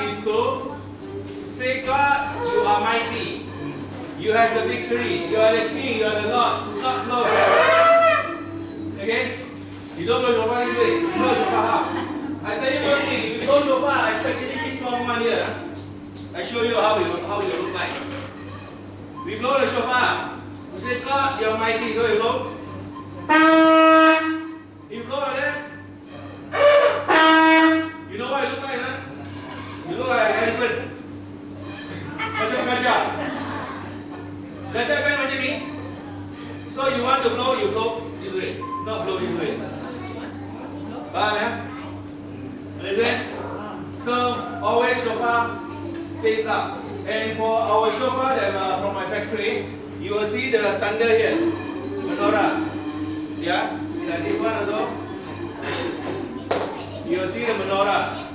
is to say, God, you are mighty. You have the victory. You are the king. You are the Lord. Not blow. Okay? You don't blow shofar this way. You blow shofar how? I tell you one thing. If you blow shofar, especially this long one here, I show you how you look like. We blow the shofar. We say, God, you are mighty. So you blow. You blow like that. You know what I look like, huh? You look like an elephant. Macam gajah. Gajah kan macam ni. So you want to blow, you blow this way. Not blow this way. Faham ya? Understand? So always shofar face up. And for our shofar that from my factory, you will see the thunder here. Menorah. Yeah? Like this one also. You will see the menorah.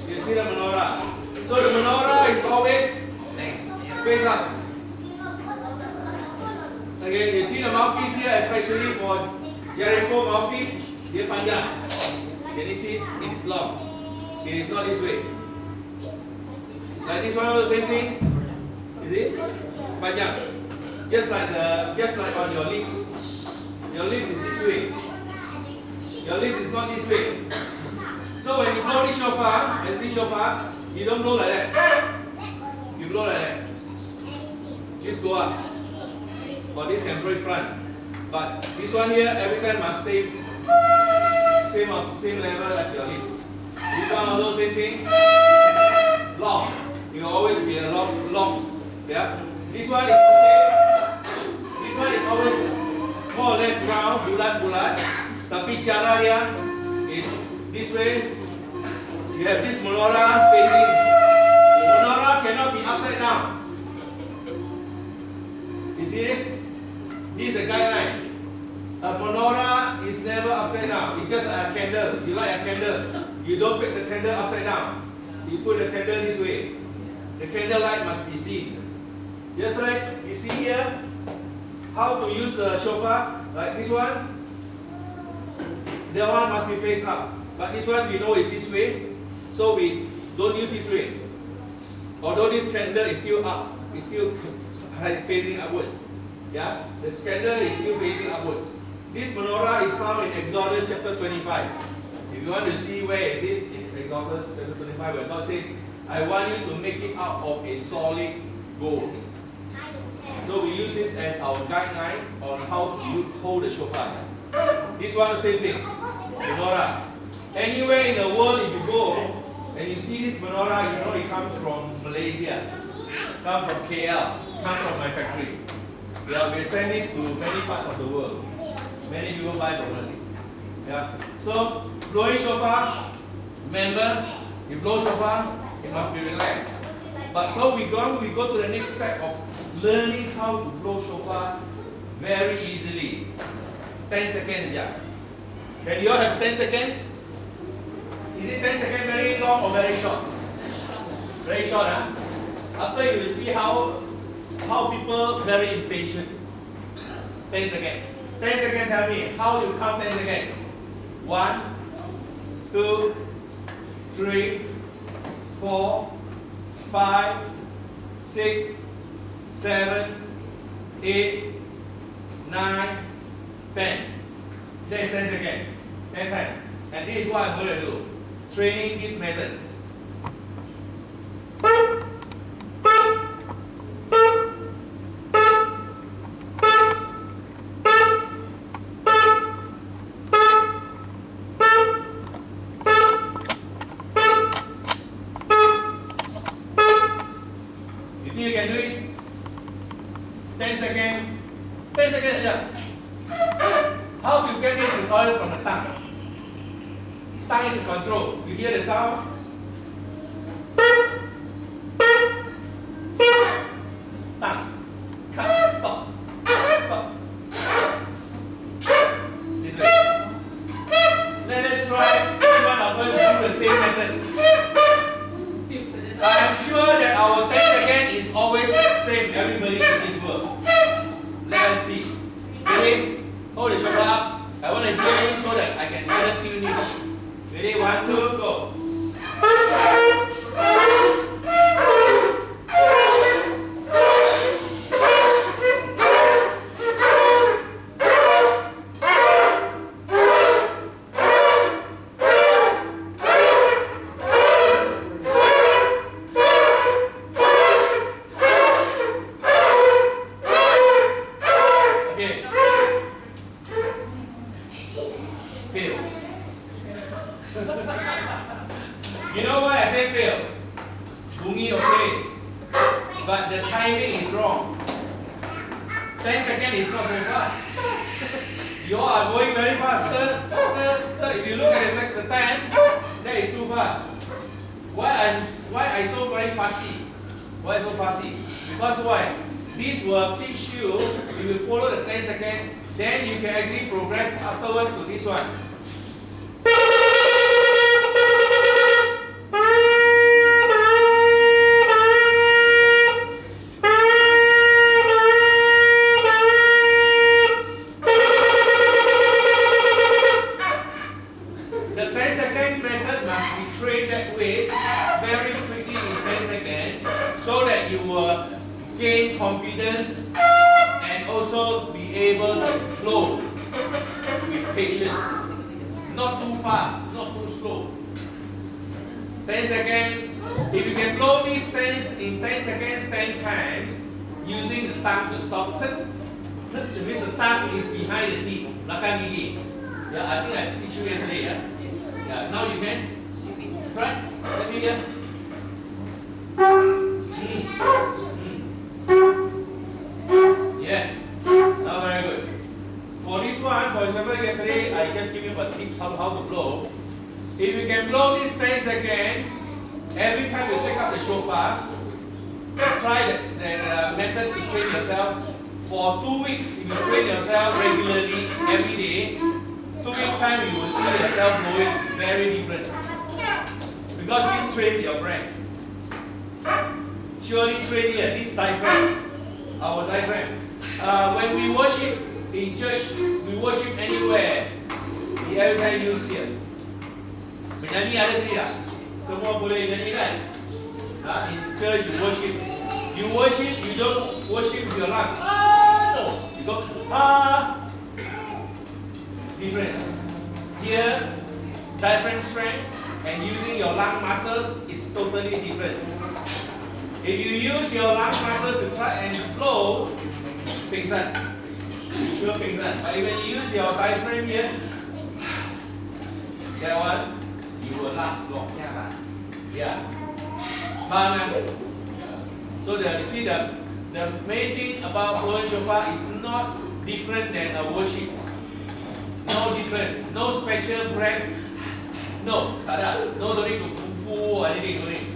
You see the menorah. So the menorah is always face up. Okay, you see the mouthpiece here, especially for Jericho mouthpiece, dia panjang. Can you see? It is long. It is not this way. Like this one also same thing. Is it? Panjang. Just like on your lips. Your lips is this way. Your lips is not this way. So when you blow this shofar, you don't blow like that. You blow like that. Just go up. Or this can break front. But this one here, every time must same level as your lips. This one also same thing. Long. You always be a long. Yeah. This one is okay. This one is always more or less round, bulat. Tapi cara dia is this way. You have this menorah facing. The menorah cannot be upside down. You see this? This is a guideline. A menorah is never upside down. It's just a candle. You light a candle. You don't put the candle upside down. You put the candle this way. The candle light must be seen. Just like you see here, how to use the shofar, like this one. The one must be faced up. But this one we know is this way. So we don't use this way. Although this candle is still up, it's still facing upwards. Yeah, the candle is still facing upwards. This menorah is found in Exodus chapter 25. If you want to see where it is, it's Exodus chapter 25 where God says, I want you to make it out of a solid gold. So we use this as our guideline on how to hold the shofar. This one the same thing. Menorah. Anywhere in the world if you go and you see this menorah, you know it comes from Malaysia, comes from KL, comes from my factory. Yeah, we send this to many parts of the world. Many people buy from us. Yeah. So blowing shofar, remember, you blow shofar, it must be relaxed. But so we go to the next step of learning how to blow shofar very easily. 10 seconds, yeah. Can you all have 10 seconds? Is it 10 seconds very long or very short? Very short, huh? After you will see how people very impatient. 10 seconds. 10 seconds, tell me, how you count 10 seconds? 1, 2, 3, 4, 5, 6, 7, 8, 9, 10. That is 10 seconds. 10. And this is what I'm going to do. Training this method. You think you can do it? 10 seconds. 10 seconds. Yeah. How to get this is all from the tongue. Tongue is control. You hear the sound? Tongue. Cut. Stop. Stop. This way. Let us try each one of us do the same method. I am sure that our 10 seconds is always same everybody in this world. Let us see. Ready? Hold the shofar up. I want to hear you so that I can tune you. Ready? 1, 2, go. why I say fail. Bungi okay, but the timing is wrong. 10 seconds is not so fast. You are going very fast. If you look at the time, that is too fast. Why I so very fussy? Why so fussy? Because why? This will teach you, if you follow the 10 seconds, then you can actually progress afterwards to this one. The 10-second method must be trained that way, very strictly in 10 seconds, so that you will gain confidence and also be able to flow with patience. Not too fast, not too slow. 10 seconds. If you can blow these 10 in 10 seconds 10 times, using the tongue to stop, it means the tongue is behind the teeth, belakang gigi. Yeah, I think I teach you yesterday. Yeah, now you can try. Let me hear. Yes. Now very good. For this one, for example, yesterday I just give you a tips how to blow. If you can blow this 10 seconds, every time you take up the shofar, try that method to train yourself for 2 weeks. If you train yourself regularly every day, 2 weeks time you will see yourself blowing very different. Because this trains your brain. Surely train here, this diaphragm, our diaphragm. When we worship in church, we worship anywhere, we every time use here. Menyanyi ada sini tak? Semua boleh nyanyi kan? In church you worship, you don't worship with your lungs. No, you go different. Here, diaphragm strength and using your lung muscles is totally different. If you use your lung muscles to try and blow, pingsan. Sure pingsan. But if you use your diaphragm here, that one, you will last long. Yeah. So you see the main thing about blowing shofar is not different than a worship. No different. No special brand. No, tak ada. No don't need to kung fu or anything. No need.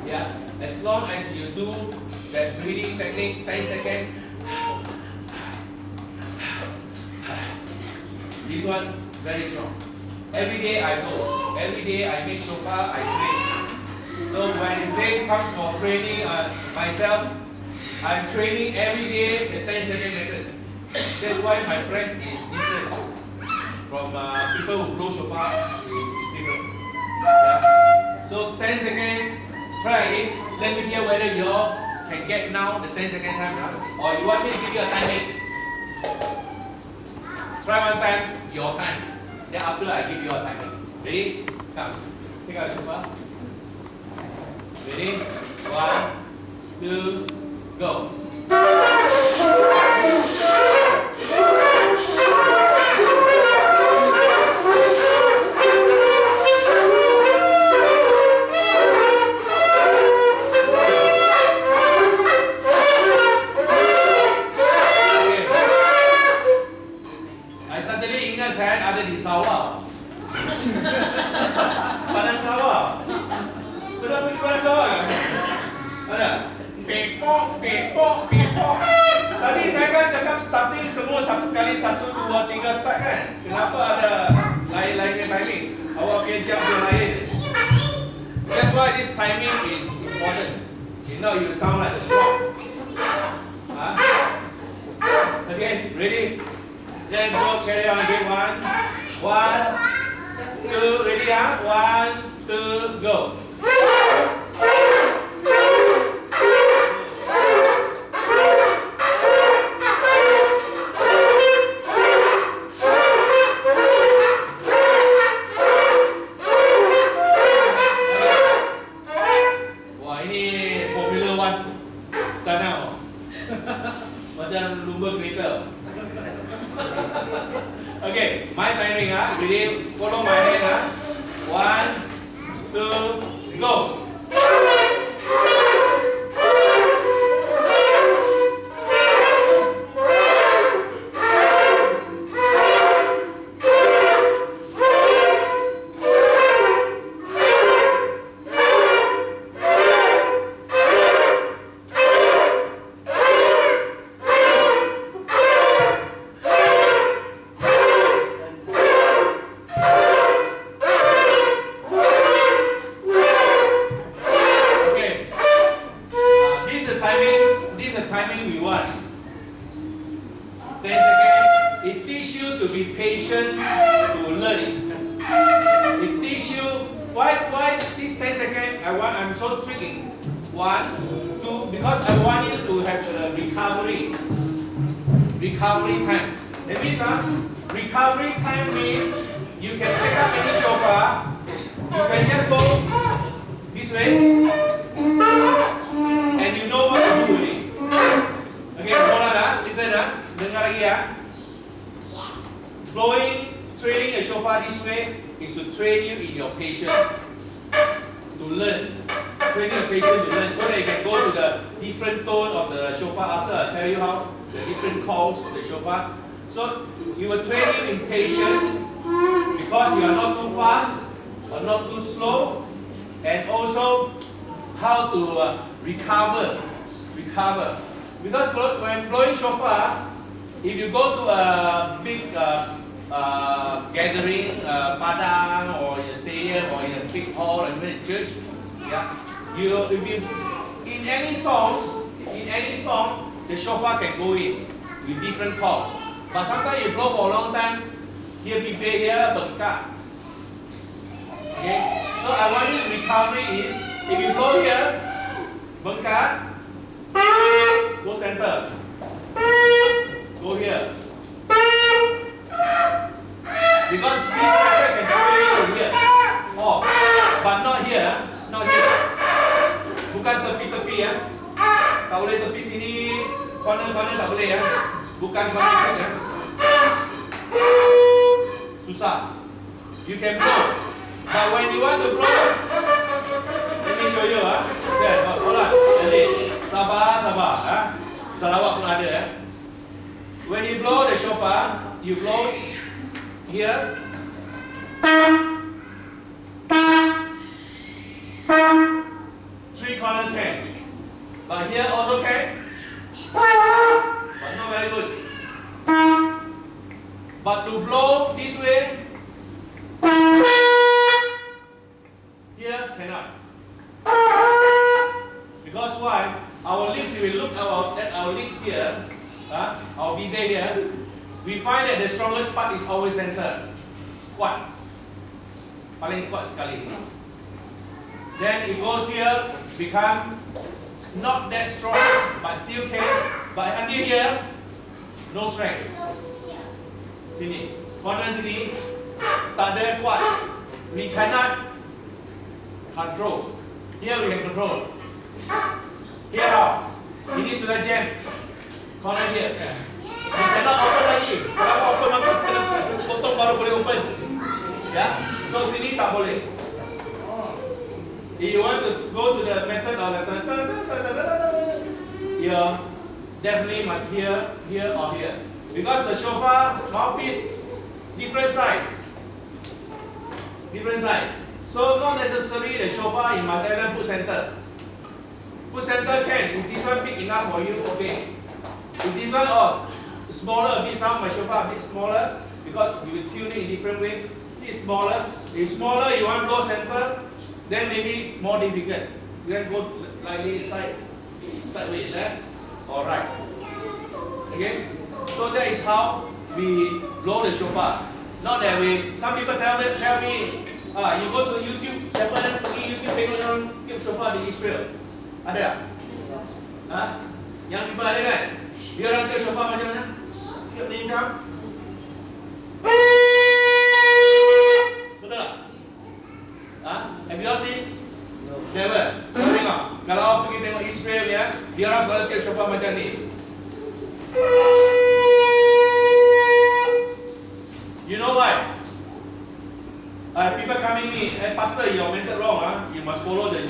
Yeah. As long as you do that breathing technique 10 seconds. This one very strong. Every day I go. Every day I make shofar, I train. So when they come for training myself, I'm training every day the 10-second method. That's why my friend is different from people who blow shofar. It's different. Yeah. So 10 seconds, try it. Let me hear whether you all can get now the 10-second time or you want me to give you a timing. Try one time, your time. Then after I give you a timing. Ready? Come. Take out shofar. Ready? 1, 2, go. Ada di sawah. Padang sawah. Sudah pergi padang sawah kan? Ada. Pepok, pepok, pepok. Tadi saya kan cakap starting semua satu kali 1, 2, 3 start kan? Kenapa ada lain-lainnya timing? Awak punya jam yang lain. That's why this timing is important. You know you sound like a clock. Okay, ready? Let's go, carry on again. 1, 2, ready? 1, 2, go. Wah, ini Formula 1 sana. Macam lumba kereta. Okay, my timing ready? Follow my hand 1, 2, Go. Timing we want. 10 seconds. It teaches you to be patient to learn. It teaches you why this 10 seconds I'm so strict in 1, 2 because I want you to have the recovery time. That means recovery time means you can pick up any shofar, you can just go this way, and you know what to do with it. Okay, hold on, listen, dengar lagi ya. Training a shofar this way is to train you in your patience, to learn. Training your patience to learn, so that you can go to the different tone of the shofar after I tell you how the different calls of the shofar. So you will train you in patience because you are not too fast or not too slow, and also how to recover. Because when blowing shofar, if you go to a big gathering, padang, or in a stadium, or in a big hall, or even a church, yeah, in any song, the shofar can go in with different calls. But sometimes you blow for a long time, here people here bengkak. Okay, so I want you to recovery is if you blow here, bengkak. Go center. Go here. Because this method can carry you here. Oh, but not here. Not here. Bukan tepi-tepi ya. Tak boleh tepi sini. Corner-corner tak boleh ya. Bukan corner ya. Susah. You can blow. But when you want to blow, let me show you hold on. Sabar. Salawat pun ada ya. When you blow the shofar, you blow here. Three corners can. But here also can. But not very good. But to blow this way, here cannot. Because why? Our lips, if we look at our lips here, our bibir here, we find that the strongest part is always center. Kuat. Paling kuat sekali. Then it goes here, become not that strong, but still can. But until here, no strength. Sini, corner sini, tak ada kuat. We cannot control. Here we can control. Here how? Ini sudah jam. Corner here. You cannot open lagi. Kalau open maka kena potong baru boleh open. Ya. So sini tak boleh. If you want to go to the method of you definitely must here or here. Because the shofar mouthpiece different size. So not necessarily the shofar in Malaysia put center. Put center can. If this one big enough for you, okay. If this one smaller, a bit sound, my shofar a bit smaller because you will tune it in different way. This smaller. If smaller, you want to go center, then maybe more difficult. You can go like this sideways, left or right. Okay. So that is how we blow the shofar. Not that way. Some people tell me, you go to YouTube, siapa yang pergi YouTube tengok orang tiup shofar di Israel. Ada? Yang people ada kan? Dia orang tiup shofar macam mana? Tiup ni macam. Betul tak? Have you all seen? Never. Kau tengok. Kalau pergi tengok Israel ya, dia orang selalu tiup shofar macam ni. You know why? People coming me, hey, Pastor, you mentioned wrong. Huh? You must follow the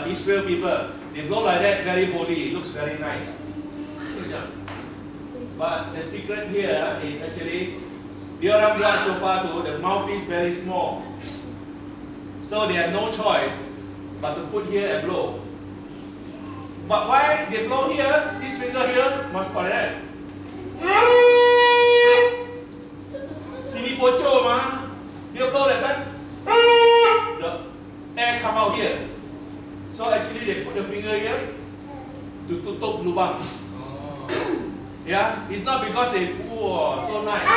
Israel people. They blow like that, very holy. It looks very nice. But the secret here is actually, dia orang buat shofar tu, the mouthpiece very small. So they have no choice but to put here and blow. But why they blow here, this finger here, must put that. Sini bocor mah, dia blow that kan, the air come out here. So actually they put the finger here to tutup lubang. Yeah, it's not because they so nice.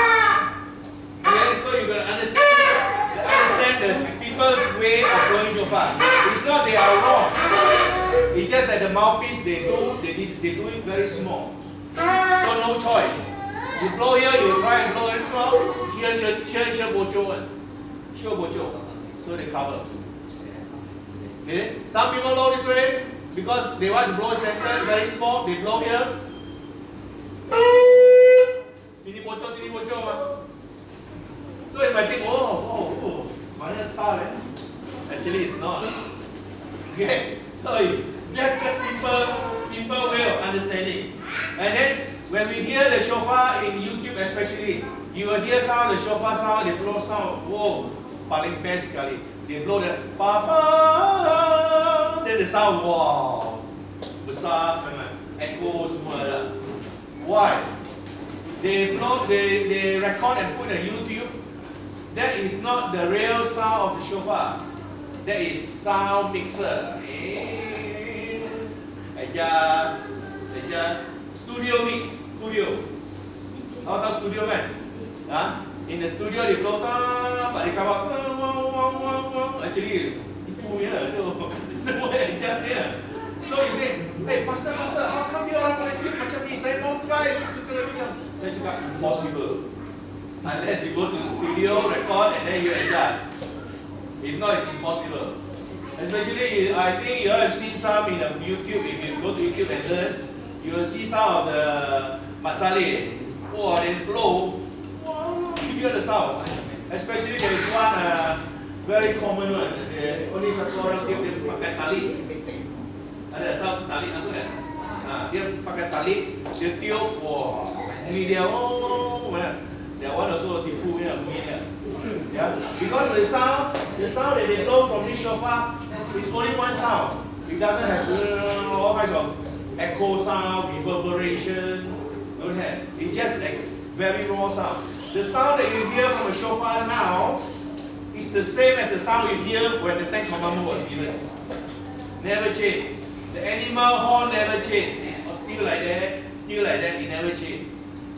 Okay, so you gotta understand the people's way of blowing shofar. It's not they are wrong. It's just that the mouthpiece they do it very small. So no choice. You blow here, you try and blow very small. Here bocor. Sure bocor. So they cover. Okay? Some people blow this way because they want to blow center very small. They blow here. Sini bocor mah. So you might think, oh, mana star eh? Actually it's not. Okay, so it's just simple way of understanding. And then when we hear the shofar in YouTube especially, you will hear sound, the shofar sound, they blow sound. Whoa, paling best sekali. They blow the pa, then the sound, wow, besar sangat, echo semua ada. Why? They record and put on YouTube. That is not the real sound of the shofar. That is sound mixer. Adjust. Studio mix. How tahu studio kan? In the studio they blow but they come out. Actually, tipu ya tu. Semua adjust ya. So you say, hey pastor, how come you orang boleh keep macam ni? Saya mau try. Saya cakap impossible. Unless you go to studio, record, and then you adjust. If not, it's impossible. Especially, I think you have seen some in the YouTube. If you go to YouTube and learn, you will see some of the Masale. Oh, they blow. You hear the sound. Especially there is one very common one. Only satu orang dia pakai tali. Ada tahu tali itu kan? Dia pakai tali, dia tiup. Wah, ini dia. Oh, mana? That one also tipu ya, bunyinya. Yeah, because the sound that they blow from this shofar is only one sound. It doesn't have all kinds of echo sound, reverberation. Don't have. It's just like very raw sound. The sound that you hear from a shofar now is the same as the sound you hear when the Ten Commandments was given. Never change. The animal horn never change. It's still like that. It never change.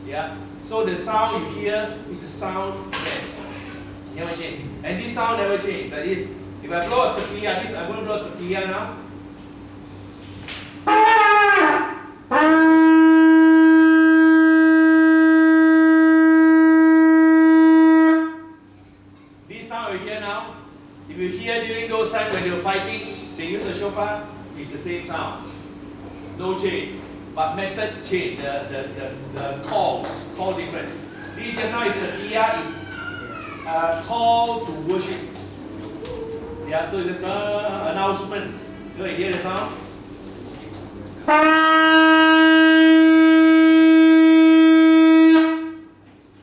Yeah. So the sound you hear is a sound that never change. And this sound never change. Like this. If I blow a tequila, I'm going to blow a tequila now. This sound you hear now, if you hear during those times when you're fighting, they use a shofar, it's the same sound. No change. But method change, the call different. This just now is the Kia is call to worship. Yeah, so it's an announcement. You hear the sound?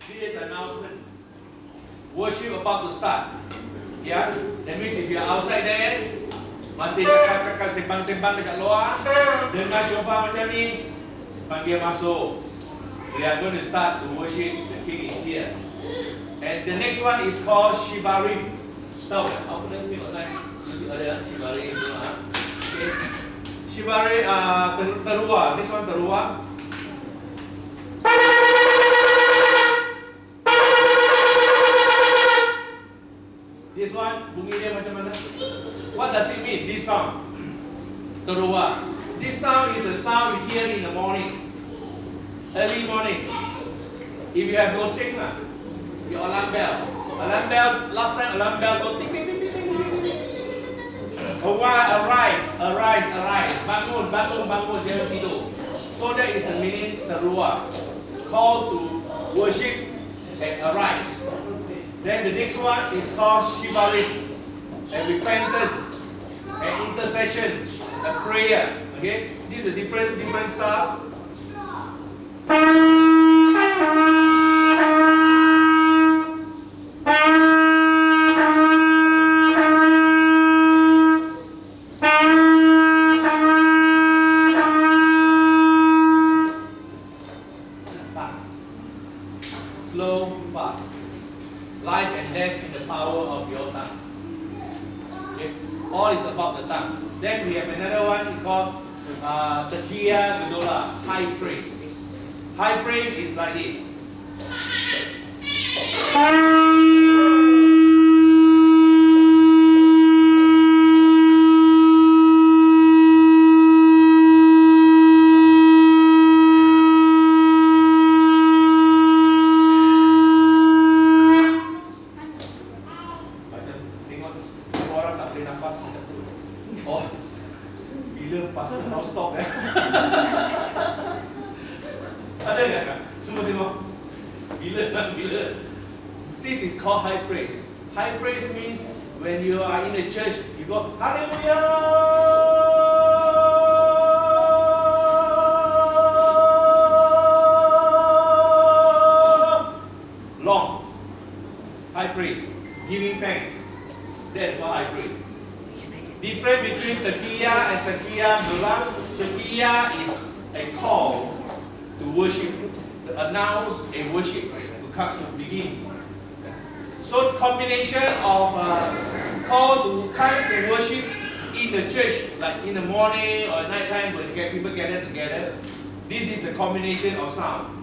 This is announcement. Worship about to start. Yeah, that means if you are outside there, masih cakap sembang-sembang dekat luar, dengar shofar macam ni, panggil masuk. We are going to start to worship. The king is here. And the next one is called Shibari. Tahu tak? Apa nama tengok kan? Ada Shibari itu okay. Shibari teruah. Next one teruah. This one bunyi dia macam mana? What does it mean? This sound. Teruah. This sound is a sound you hear in the morning. Early morning. If you have no check lah, your alarm bell. Last time alarm bell go ting ting ting ting ting ting ting. Arise. Bangun, jangan tidur. So that is the meaning teruah. Call to worship and arise. Then the next one is called shivalik, and repentance, and intercession, a prayer. Okay, these are different stuff. Slow, fast. Life and death in the power of your tongue. Okay? All is about the tongue. Then we have another one called Tekiya Gedola, high praise. High praise is like this. Oh, bila pasal mau stop ya? Ada nggak? Semua tengok. Bila. This is called high praise. High praise means when you are in the church, you go Hallelujah. Long. High praise. Giving thanks. That's what high praise. Difference between Tekiya and Tekiya Gedola. Tekiya is a call to worship, to announce a worship, to come to begin. So combination of call to come to worship in the church, like in the morning or night time when people gather together. This is the combination of sound.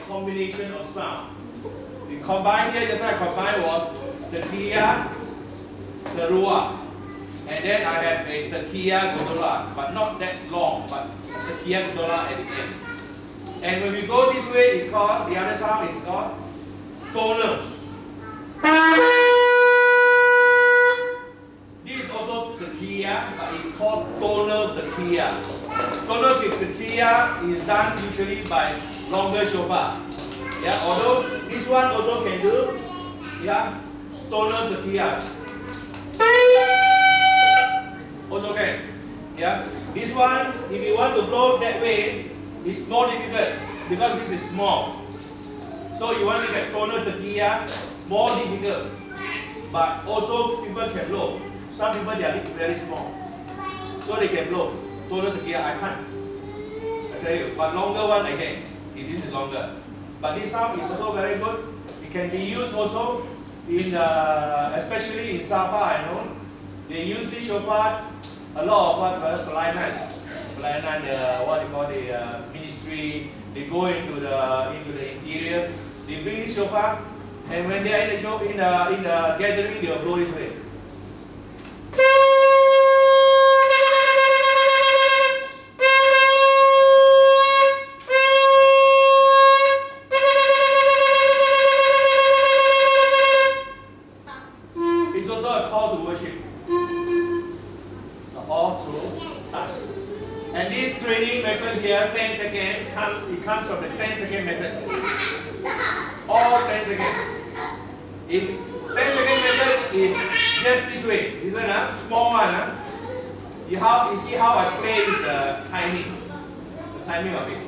Combination of sound. The combine here, just like combine was Tekiya, Teruah, and then I have a Tekiya Gedola, but not that long, but Tekiya Gedola at the end. And when we go this way, it's called, the other sound is called toner. This is also Tekiya, but it's called toner Tekiya. Toner Tekiya is done usually by longer shofar. Yeah, although this one also can do, yeah, toner Tekiya. Also can. Yeah. This one, if you want to blow that way, it's more difficult because this is small. So you want to get toner Tekiya, more difficult. But also people can blow. Some people their lips very small. So they can blow. Toner Tekiya, I can't. I tell you. But longer one I can. If this is longer. But this sound is also very good. It can be used also in, especially in Sabah, I know. They use this shofar a lot of what pelayanan, what they call the ministry. They go into the interiors. They bring this shofar, and when they are in the show in the gathering, they will blow this way. It's also a call to worship. All through time. And this training method here, 10 seconds, it comes from the 10-second method. All 10 seconds. If 10-second method is just this way, this one, small one. You see how I play with the timing of it.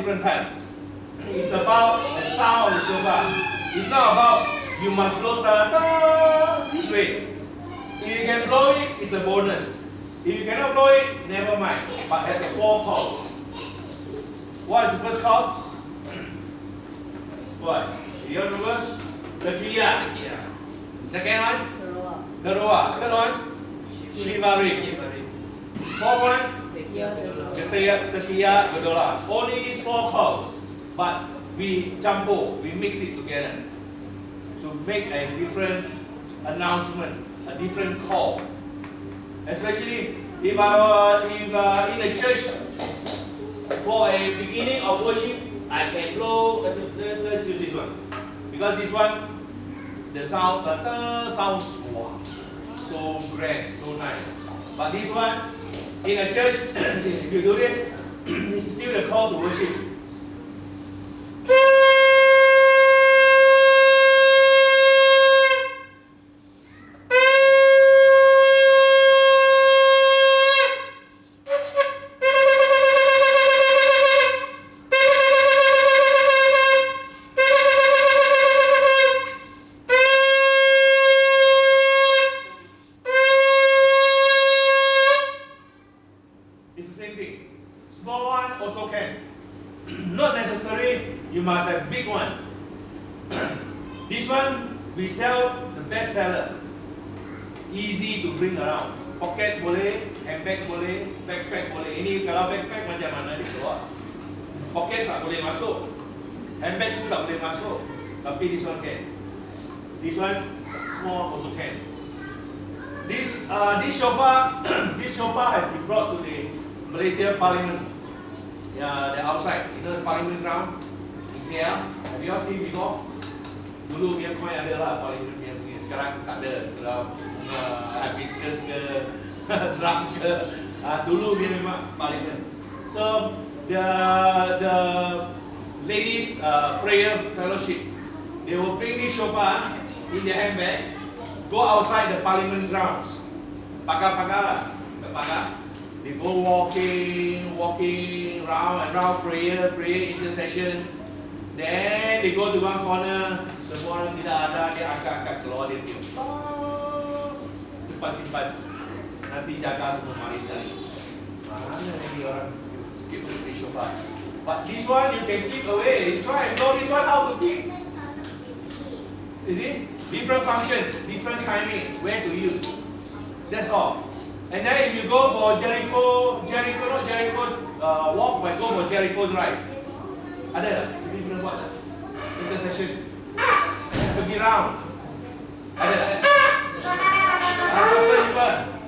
different type. It's about the sound of the shofar. It's not about you must blow ta-ta this way. If you can blow it, it's a bonus. If you cannot blow it, never mind. But there's 4 calls. What is the first call? What? You remember? Tekiya. Second one? Keroa. Third one? Shivari. Fourth one? Tekiya, Gedola. Only these 4 calls. But we jumbo, we mix it together to make a different announcement, a different call. Especially if I in a church for a beginning of worship, I can blow. Let's use this one because this one, the sound, sounds wow, so grand, so nice. But this one, in a church, if you do this, it's still the call to worship. It's the same thing. Small one also can. Not necessary you must have big one. This one we sell the best seller. Easy to bring around. Pocket boleh, handbag boleh, backpack boleh. Ini kalau backpack macam mana dia keluar? Pocket tak boleh masuk. Handbag pun tak boleh masuk. Tapi this one can. This one small also can. This shofar has been brought to the Malaysia Parliament. Yeah, the outside, you know the Parliament ground in KL. Have you all seen before? Dulu punya coin ada lah Parliament punya. Sekarang tak ada. Sudah hibiscus ke, drum ke. Dulu dia memang Parliament. So the ladies prayer fellowship, they will bring this shofar in their handbag, go outside the Parliament grounds. Pagar-pagar lah, pagar. They go walking round and round, prayer, intercession. Then they go to one corner, semua orang tidak ada, dia angkat keluar, dia tiup. Simpan. Nanti jaga semua mari tadi. Mana lagi orang keep the shofar. But this one you can keep away. Try and know this one how to keep. You see? Different function, different timing, where to use. That's all. And then if you go for Jericho walk, but go for Jericho drive. Ada tak? Ini pernah buat tak? Intersection. Pergi round. Ada tak?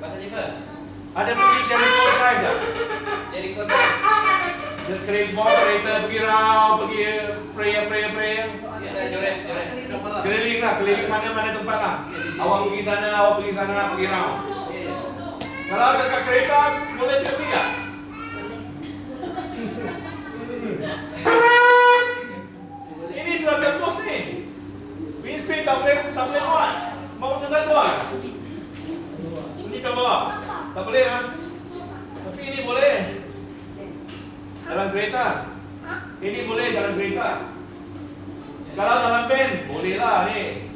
Pasal River. Ada pergi Jericho drive tak? Jericho drive. Kereta pergi round, pergi prayer. Joret. Keliling mana tempat lah. Awak pergi sana, pergi round. Kalau dekat kereta, boleh pergi tak? Ini sudah tembus ni. Windscreen tak boleh buat. Mau jangan buat. Ini ke bawah. Tak boleh kan? Tapi ini boleh. Dalam kereta. Ini boleh dalam kereta. Kalau dalam van, bolehlah ni.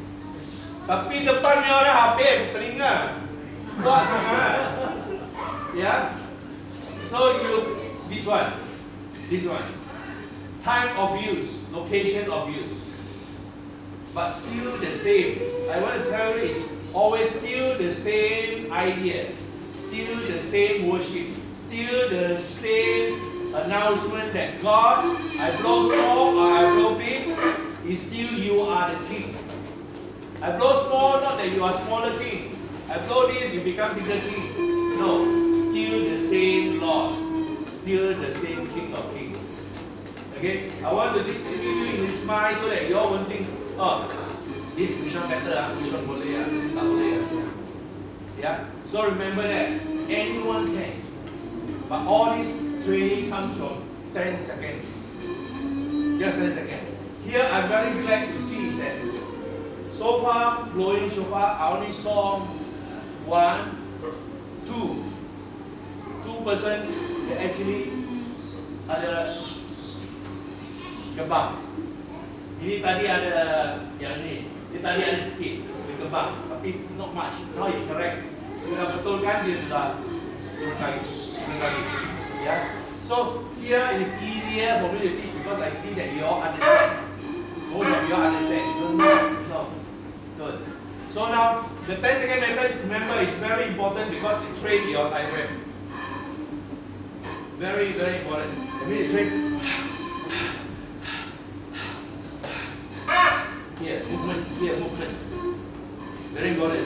Tapi depannya orang habis telinga. Buat sangat. Yeah. So this one. Time of use, location of use. But still the same. I want to tell you is always still the same idea. Still the same worship. Still the same announcement that God, I blow small or I blow big, is still you are the king. I blow small, not that you are smaller king. I blow this, you become bigger king. No, still the same Lord. Still the same King of Kings. Okay? I want to distribute you in his mind so that you all won't think, oh, this which one better, which one boleh, tak boleh. Yeah? So remember that. Anyone can. But all this training comes from 10 seconds. Just 10 seconds. Here I'm very glad to see is that so far, blowing shofar, I only saw 2 person that actually ada kebang. Ini tadi ada yang ni. Dia tadi ada sikit dia kebang, tapi not much. Now you correct. Sudah betul kan dia sudah turun lagi. Yeah. So here is easier for me to teach because I see that you all understand. Most of you all understand. So no. Good. So now the 10-second method, remember, is very important because it trains your diaphragm. Very, very important. I mean, it train. Here, movement. Very important.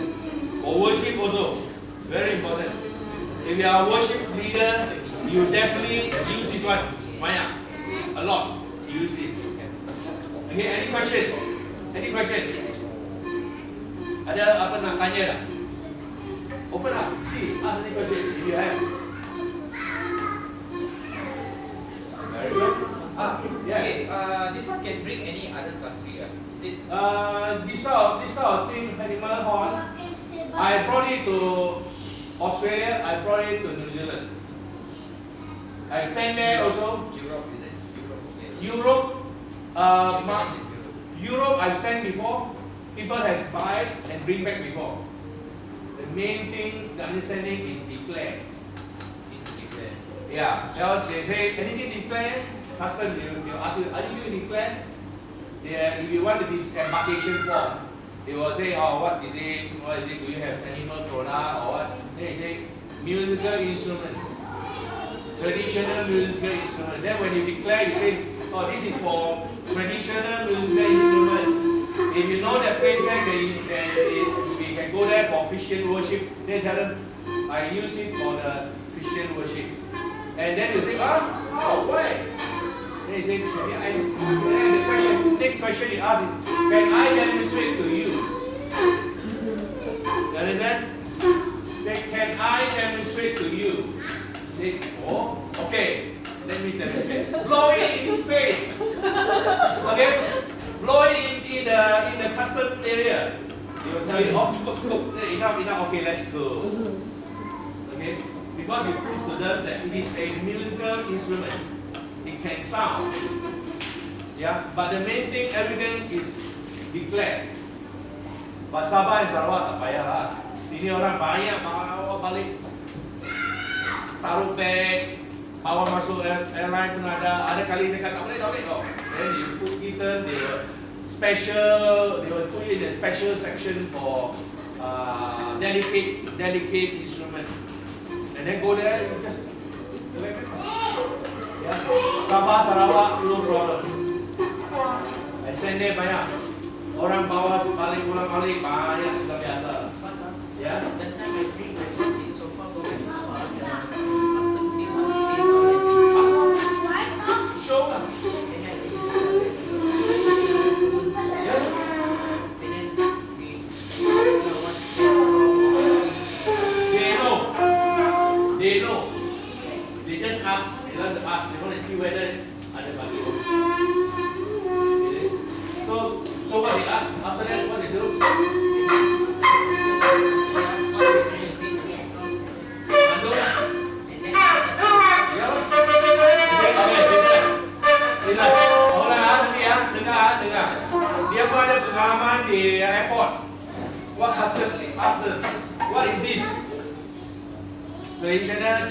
For worship also, very important. If you are a worship leader, you definitely use this one. Maya, a lot. You use this. Okay, any questions? Any questions? Ada apa nak tanya tak? Open up. See, ask any question if you have. Very good. Yes. Okay, this one can bring any other country. This sort of thing, animal horn. I brought it to Australia. I brought it to New Zealand. I sent there also. Europe, is it? Europe. Europe I've sent before. People has buy and bring back before. The main thing, the understanding is declare. Yeah. They say anything declare. Customs they'll ask you, are you going to declare? If you want the embarkation form, they will say, oh, what is it? What is it? Do you have animal product or what? Then they say musical instrument, traditional musical instrument. Then when you declare, you say, oh, this is for traditional musical instrument. If you know that place there, we can go there for Christian worship. They tell them, I use it for the Christian worship. And then you say, oh, why? Then you say, the question, next question you ask is, can I demonstrate to you? You understand? Say, can I demonstrate to you? Say, oh, okay, let me demonstrate. Blow it in his face. Okay? Blow it in the custom area. They will tell you, oh, enough, okay, let's go. Okay? Because you prove to them that it is a musical instrument. It can sound. Yeah? But the main thing, everything is declared. But Sabah and Sarawak tak payah lah. Sini orang banyak bawa balik. Taruh bag, bawa masuk airline pun ada kali cakap tak boleh. Oh. Then you put kita, they will put it in a special section for delicate instrument. And then go there, you just yeah. Sabah, Sarawak, no problem. I send there banyak. Orang bawa balik pulang balik banyak sudah biasa. Ya. That time I bring my phone is Shofar go back to Sabah. Custom team stays on. Show lah. And then it is and then They know. They just ask. They want to ask. They want to see whether ada bagi. Okay. So what they ask? After that, what they do? Dia pun ada pengalaman di airport. What custom? Ask them, what is this? Traditional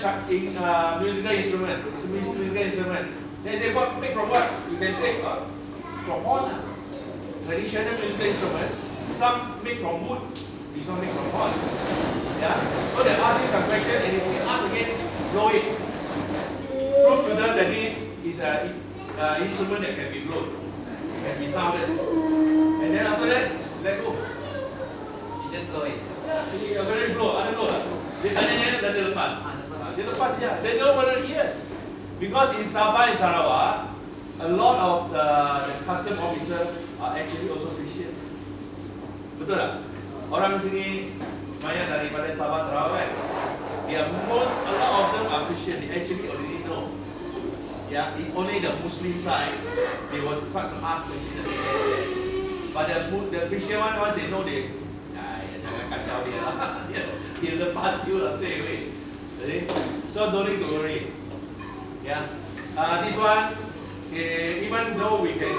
musical instrument. It's a musical instrument. They say, what made from what? You can say, from horn. Traditional musical instrument. Some made from wood. This one made from horn. Yeah. So they ask you some question, and they say, ask again, blow it. Prove to them that it is an instrument that can be blown, can be sounded. And then after that, let go. You just blow it. Yeah, very blow. Ada blow lah. Dia tanya dan dia lepas. Dia lepas je. They don't want to hear. Because in Sabah and Sarawak, a lot of the custom officers are actually also Christian. Betul tak? Orang sini banyak daripada Sabah Sarawak kan? A lot of them are Christian. They actually already know. Yeah, it's only the Muslim side they will start to ask question. But the Christian one, once they know, they jangan kacau dia lah. Dia lepas you lah straight away. So don't need to worry. Yeah. This one, Even though we can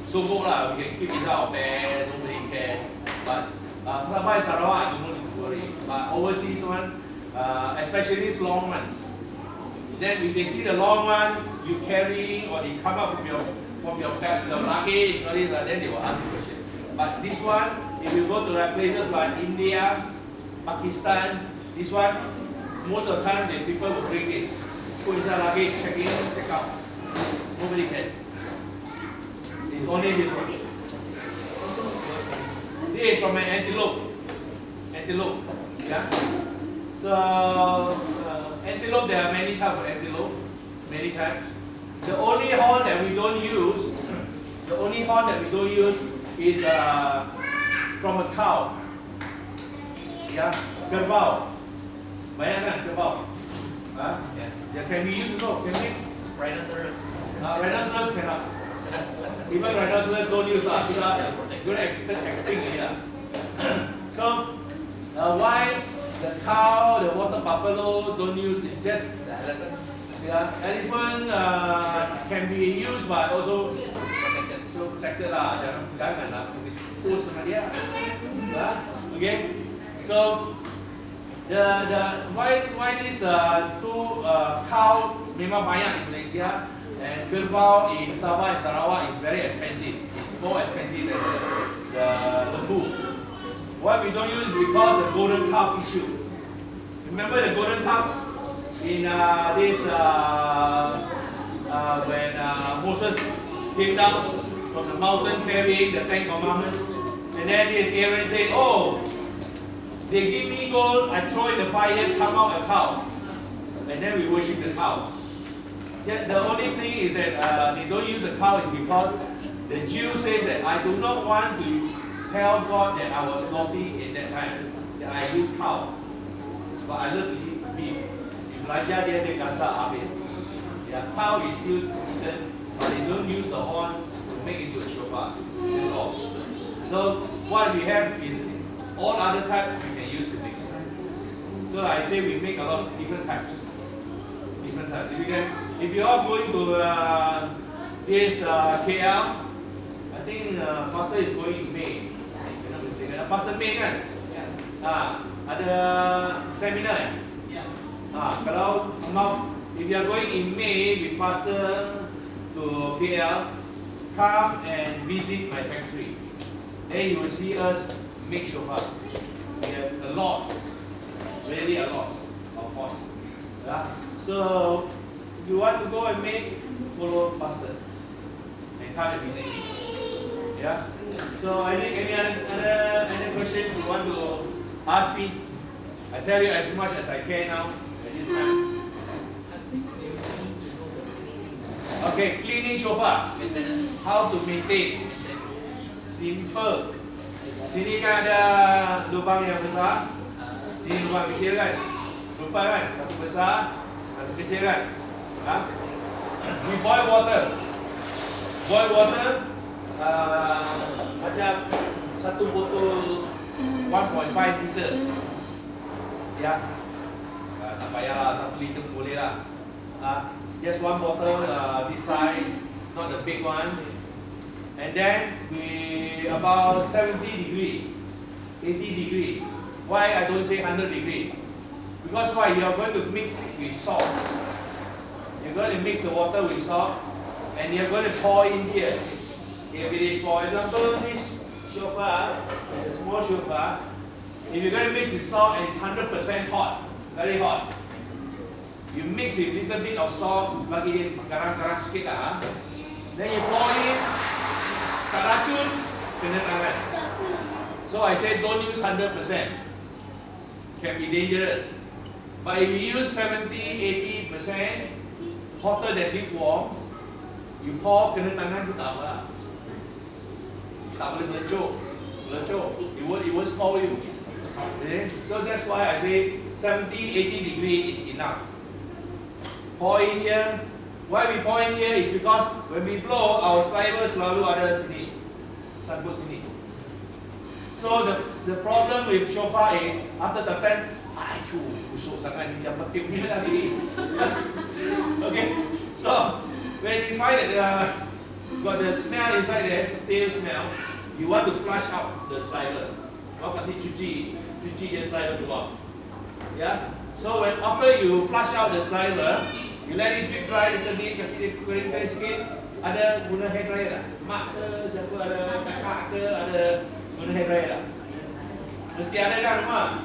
so-called we can keep it out there, nobody cares. But Sabah and Sarawak, you don't need to worry. But overseas one, especially these long ones, then if they see the long one you carry or they come out from your bag, the luggage, all this, then they will ask you question. But this one, if you go to like places like India, Pakistan, this one, most of the time the people will bring this. Put inside luggage, check in, check out. Nobody cares. It's only this one. This is from an antelope. Antelope. Yeah? So, antelope, there are many types of antelope. Many types. The only horn that we don't use, is from a cow. Yeah? Kerbau. Banyak kan kerbau? Yeah, can we use also? Can we? Rhinoceros. Rhinoceros cannot. Even rhinoceros don't use that. Going to extinct here. So, why the cow, the water buffalo don't use it? Just The elephant. yeah, elephant can be used, but also so protected lah. Jangan lah, push sama dia. Okay. So why these two cow memang banyak di Malaysia and kerbau in Sabah and Sarawak is very expensive. It's more expensive than the lembu. Why we don't use is because the golden calf issue. Remember the golden calf in this when Moses came down from the mountain carrying the 10 commandments, and then this Aaron said, "Oh, they give me gold, I throw in the fire, come out a cow." And then we worship the cow. Yet the only thing is that they don't use the cow is because the Jew says that I do not want to tell God that I was naughty in that time, that I use cow. But I love to eat beef. If Raja dia kasar habis. Yeah, cow is still eaten, but they don't use the horn to make into a shofar. That's all. So what we have is all other types we can use to mix. So I say we make a lot of different types. Different types. If you are going to this KL, I think Pastor is going in May. If I'm not mistaken. Pastor May kan? Ada seminar ya? Kalau if you are going in May with Pastor to KL, come and visit my factory. Then you will see us make shofar. We have a lot, really a lot of pots. Yeah? So if you want to go and make, follow Pastor and come and visit me. Yeah. So any other questions you want to ask me? I tell you as much as I can now at this time. Okay, cleaning shofar. How to maintain? Simple. Sini kan ada lubang yang besar. Sini lubang kecil kan? Lupa kan? Satu besar, satu kecil kan? We boil water. Boil water macam satu botol 1.5 liter. Ya. Tak payah 1 liter boleh lah. Just one bottle this size, not the big one. And then we about 70 degree, 80 degree. Why I don't say 100 degree? Because why? You are going to mix it with salt. You're going to mix the water with salt, and you're going to pour in here. If it is, for example, this shofar, it's a small shofar. If you're going to mix with salt and it's 100% hot, very hot, you mix with little bit of salt, bagi dia garam-garam sikit lah. Then you pour in, tak racun, kena tangan. So I say don't use 100%. Can be dangerous. But if you use 70-80%, hotter than lukewarm, you pour, kena tangan tu tak apa lah. Tak boleh melecok. It won't spoil you. Okay? So that's why I say 70-80 degree is enough. Pour in here. Why we pour in here is because when we blow, our saliva selalu ada sini, sangkut sini. So the problem with shofar is after some time, busuk sangat ni siapa tiup ni lagi. Okay, so when you find that got the smell inside there, stale smell, you want to flush out the saliva. Kau kasih cuci je saliva keluar. Yeah. So when after you flush out the saliva, you let it drip dry little bit, kasih dia kering sikit. Ada guna hair dryer tak? Mak ke, siapa ada, kakak ke, ada guna hair dryer tak? Mesti ada kan rumah?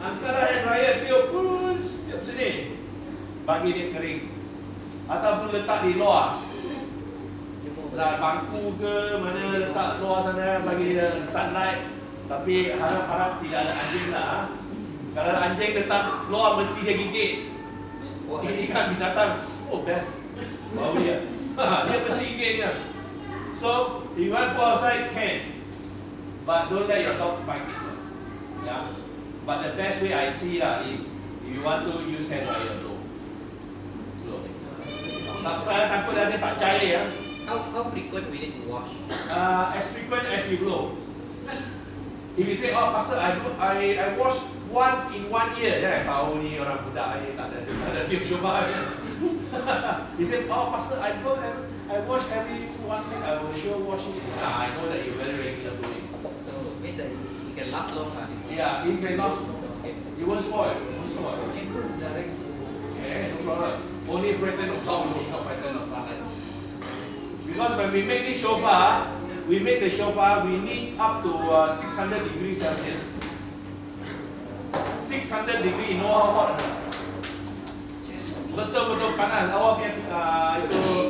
Antara hair dryer tiup pun setiap sini, bagi dia kering. Ataupun letak di luar, bangku ke mana letak luar sana, bagi dia sunlight. Tapi harap-harap tidak ada anjing lah. Kalau ada anjing letak luar mesti dia gigit. Ini kan binatang, oh best, bau dia. Dia mesti gigitnya. So, if you want to go outside, can. But don't let your dog bite it. Yeah. But the best way I see is you want to use hair dryer though. So, takut dia tak cair ya. How frequent we need to wash? As frequent as you blow. If you say, oh pastor, I wash once in 1 year, then I tahu ni orang budak ni tak ada tiup shofar. He said, oh pastor, I wash every 1 week, I will sure wash it. I know that you very regular doing. So means that it can last long lah. Yeah, it can last. It won't spoil. Can put direct. Okay, no problem. Only frightened of down, not frightened of sunlight. Because when we make this shofar, we need up to 600 degrees Celsius. 600 degrees, you know how hot? Betul-betul panas. Awak punya itu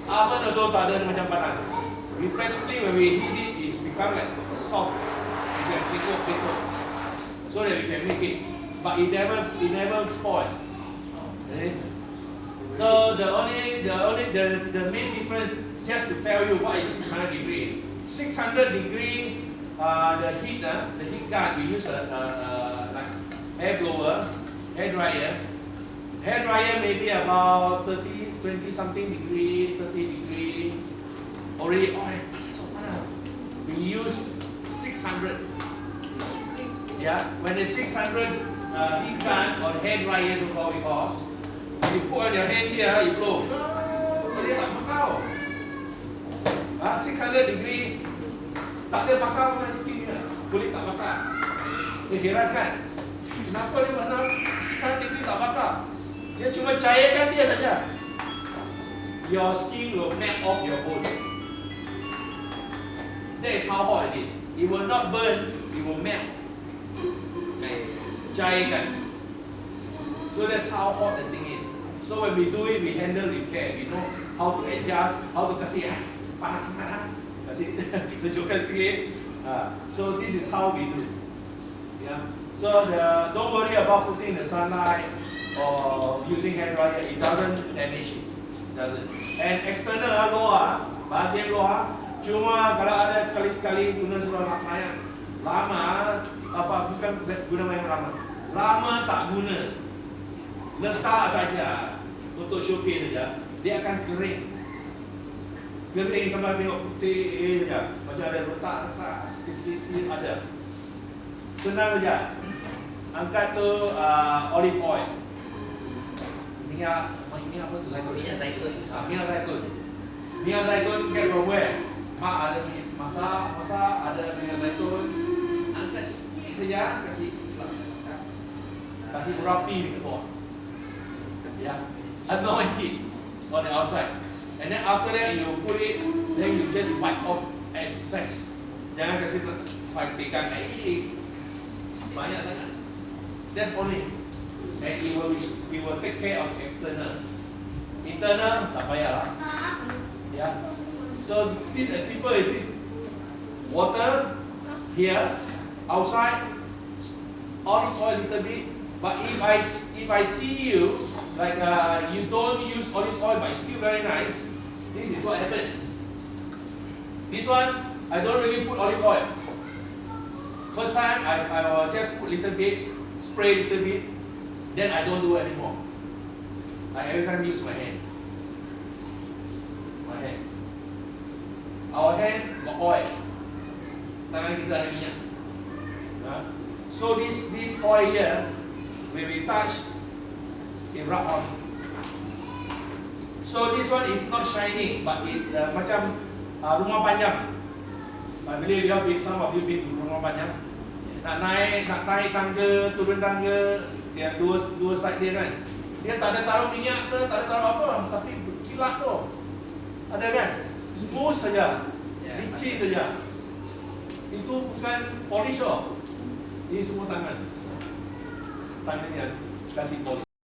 oven also tak ada macam panas. We practically when we heat it, it become like soft. We can pick up, so that we can make it. But it never spoil. Okay? So the main difference, just to tell you what is 600 degree. 600 degree, the heat gun, we use like air blower, hair dryer. Hair dryer maybe about 20 something degree, 30 degree. Already, we use 600. Yeah, when the 600 heat gun or hair dryer, so called we call, you put on your hand here, you blow. Dia tak bakal. 600 degree, tak ada bakal dengan skinnya, kulit tak bakal. Heran kan? Kenapa dia mana 600 degree tak bakal? Dia cuma cairkan dia saja. Your skin will melt off your bone. That is how hot it is. It will not burn, it will melt. Cairkan. So that's how hot the thing is. So when we do it, we handle with care. We know how to adjust, how to kasih panas sangat, kasih kejutkan sikit. So this is how we do. Yeah. So don't worry about putting the sunlight or using hair dryer. It doesn't damage it. Doesn't. And external luar, bahagian luar, cuma kalau ada sekali-sekali guna seluar mayang. Lama, bukan guna mayang lama tak guna. Letak saja untuk showcase saja, dia akan kering. Kering sampai tengok putih saja, macam ada retak-retak sikit-sikit ada. Senang saja. Angkat tu olive oil. Minyak apa tu? Minyak zaitun. Minyak zaitun. Minyak zaitun get from where? Mak ada masak ada minyak zaitun. Angkat sikit saja, kasih rapi di bawah. Yeah, anoint it on the outside, and then after that you put it, then you just wipe off excess. Jangan kasih pegang banyak sangat. That's only, and it will take care of external. Internal tak payah lah. Yeah. So this as simple as this. Water here, outside, olive oil little bit. But if I see you like you don't use olive oil but it's still very nice, this is what happens. This one I don't really put olive oil. First time I will just put little bit, spray little bit, then I don't do anymore. I every time use my hand. Our hand got oil. Tangan kita ada minyak. So this oil here, when we touch, it rub on. So this one is not shining, but it macam rumah panjang. I believe you have been, some of you been to rumah panjang. Nak naik tangga, turun tangga, dia dua side dia kan. Dia tak ada taruh minyak ke, tak ada taruh apa, tapi berkilat tu. Ada kan? Smooth saja, licin saja. Itu bukan polish oh. Ini semua tangannya kasih polish.